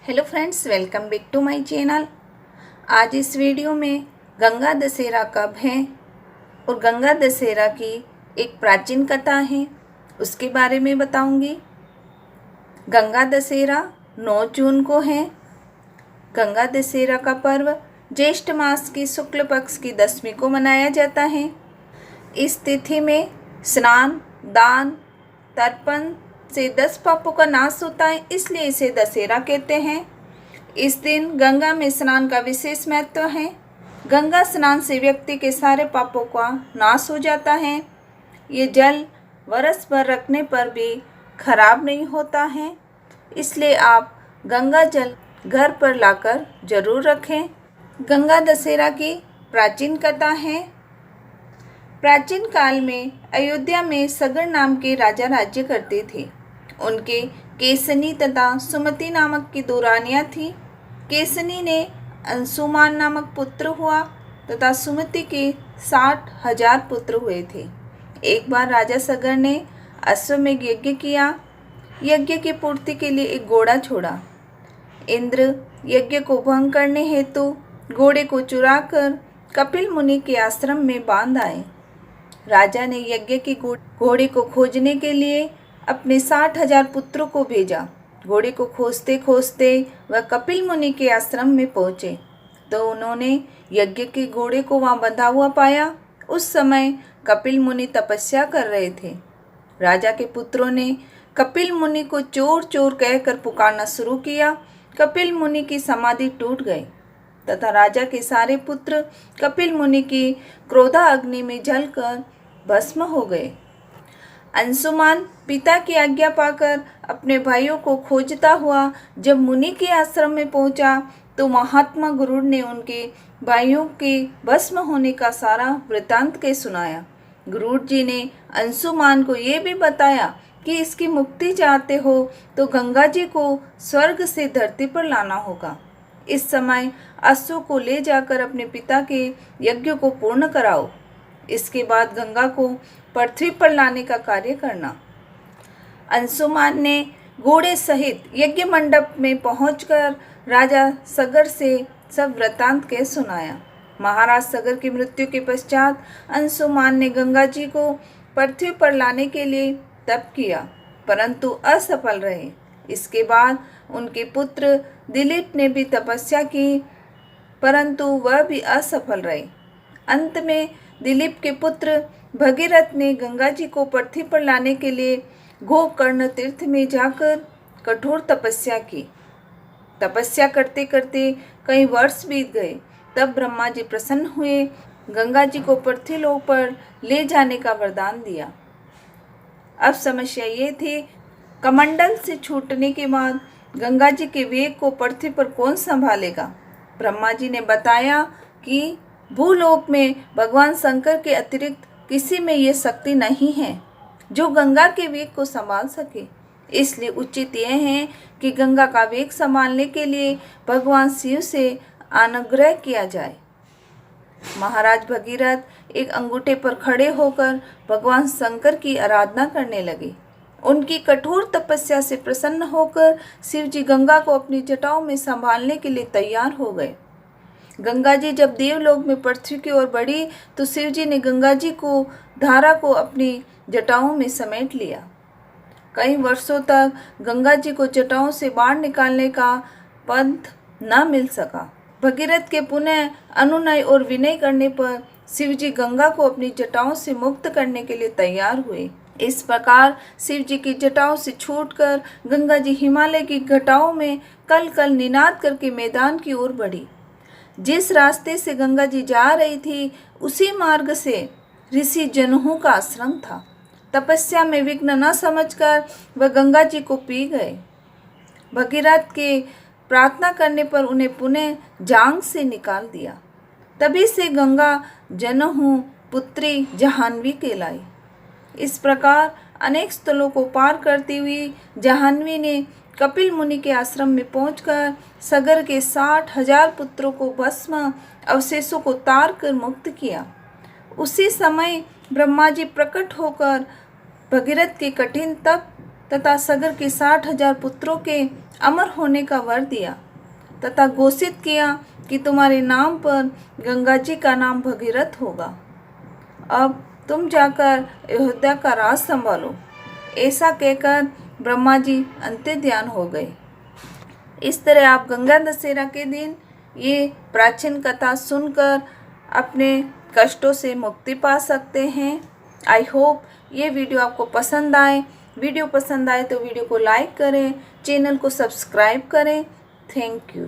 Hello friends, welcome back to my channel. आज इस video में गंगा दशहरा कब है और गंगा दशहरा की एक प्राचीन कथा है, उसके बारे में बताऊंगी। गंगा दशहरा 9 जून को है। गंगा दशहरा का पर्व ज्येष्ठ मास की शुक्ल पक्ष की 10वीं को मनाया जाता है। इस तिथि में स्नान, दान, तर्पण से 10 पापों का नाश होता है, इसलिए इसे दशहरा कहते हैं। इस दिन गंगा में स्नान का विशेष महत्व है। गंगा स्नान से व्यक्ति के सारे पापों का नाश हो जाता है। ये जल वर्ष भर रखने पर भी खराब नहीं होता है, इसलिए आप गंगा जल घर पर लाकर जरूर रखें। गंगा दशहरा की प्राचीन कथा है। प्राचीन काल में अयोध्या में सगर नाम के राजा राज्य करते थे। उनके केसनी तथा सुमति नामक की 2 रानियां थीं। केसनी ने अंशुमान नामक पुत्र हुआ तथा सुमति के 60,000 पुत्र हुए थे। एक बार राजा सगर ने अश्वमेध यज्ञ किया। यज्ञ की पूर्ति के लिए एक घोड़ा छोड़ा। इंद्र यज्ञ को भंग करने हेतु घोड़े को चुराकर कपिल मुनि के आश्रम में बांध आए। राजा ने यज्ञ की घोड़े को खोजने के लिए अपने 60,000 पुत्रों को भेजा। घोड़े को खोजते खोजते वह कपिल मुनि के आश्रम में पहुँचे तो उन्होंने यज्ञ के घोड़े को वहाँ बंधा हुआ पाया। उस समय कपिल मुनि तपस्या कर रहे थे। राजा के पुत्रों ने कपिल मुनि को चोर चोर कहकर पुकारना शुरू किया। कपिल मुनि की समाधि टूट गई तथा राजा के सारे पुत्र कपिल मुनि की क्रोधा अग्नि में जलकर भस्म हो गए। अंशुमान पिता की आज्ञा पाकर अपने भाइयों को खोजता हुआ जब मुनि के आश्रम में पहुंचा तो महात्मा गरुड़ ने उनके भाइयों के भस्म होने का सारा वृतांत के सुनाया। गरुड़ जी ने अंशुमान को ये भी बताया कि इसकी मुक्ति चाहते हो तो गंगा जी को स्वर्ग से धरती पर लाना होगा। इस समय अश्व को ले जाकर अपने पिता के यज्ञ को पूर्ण कराओ। इसके बाद गंगा को पृथ्वी पर लाने का कार्य करना। अंशुमान ने घोड़े सहित यज्ञ मंडप में पहुंचकर राजा सगर से सब वृतांत के सुनाया। महाराज सगर की मृत्यु के पश्चात अंशुमान ने गंगा जी को पृथ्वी पर लाने के लिए तप किया, परंतु असफल रहे। इसके बाद उनके पुत्र दिलीप ने भी तपस्या की, परंतु वह भी असफल रहे। अंत में दिलीप के पुत्र भगीरथ ने गंगा जी को पृथ्वी पर लाने के लिए गोकर्ण तीर्थ में जाकर कठोर तपस्या की। तपस्या करते करते कई वर्ष बीत गए। तब ब्रह्मा जी प्रसन्न हुए, गंगा जी को पृथ्वी लोक पर ले जाने का वरदान दिया। अब समस्या ये थी, कमंडल से छूटने के बाद गंगा जी के वेग को पृथ्वी पर कौन संभालेगा। ब्रह्मा जी ने बताया कि भूलोक में भगवान शंकर के अतिरिक्त किसी में ये शक्ति नहीं है जो गंगा के वेग को संभाल सके। इसलिए उचित यह है कि गंगा का वेग संभालने के लिए भगवान शिव से अनुग्रह किया जाए। महाराज भगीरथ एक अंगूठे पर खड़े होकर भगवान शंकर की आराधना करने लगे। उनकी कठोर तपस्या से प्रसन्न होकर शिव जी गंगा को अपनी जटाओं में संभालने के लिए तैयार हो गए। गंगा जी जब देवलोक में पृथ्वी की ओर बढ़ी तो शिव जी ने गंगा जी को धारा को अपनी जटाओं में समेट लिया। कई वर्षों तक गंगा जी को जटाओं से बाहर निकालने का पंथ न मिल सका। भगीरथ के पुनः अनुनय और विनय करने पर शिव जी गंगा को अपनी जटाओं से मुक्त करने के लिए तैयार हुए। इस प्रकार शिव जी की जटाओं से छूटकर गंगा जी हिमालय की घटाओं में कल कल निनाद करके मैदान की ओर बढ़ी। जिस रास्ते से गंगा जी जा रही थी उसी मार्ग से ऋषि जनहू का आश्रम था। तपस्या में विघ्न न समझकर वह गंगा जी को पी गए। भगीरथ के प्रार्थना करने पर उन्हें पुनः जांग से निकाल दिया। तभी से गंगा जनहू पुत्री जाह्नवी कहलाई। इस प्रकार अनेक स्थलों को पार करती हुई जाह्नवी ने कपिल मुनि के आश्रम में पहुंचकर सगर के 60,000 पुत्रों को भस्म अवशेषों को तार कर मुक्त किया। उसी समय ब्रह्मा जी प्रकट होकर भगीरथ के कठिन तप तथा सगर के 60,000 पुत्रों के अमर होने का वर दिया तथा घोषित किया कि तुम्हारे नाम पर गंगा जी का नाम भगीरथ होगा। अब तुम जाकर अयोध्या का राज संभालो। ऐसा कहकर ब्रह्मा जी अंत्य ध्यान हो गए। इस तरह आप गंगा दशहरा के दिन ये प्राचीन कथा सुनकर अपने कष्टों से मुक्ति पा सकते हैं। आई होप ये वीडियो आपको पसंद आए। वीडियो पसंद आए तो वीडियो को लाइक करें, चैनल को सब्सक्राइब करें। Thank you.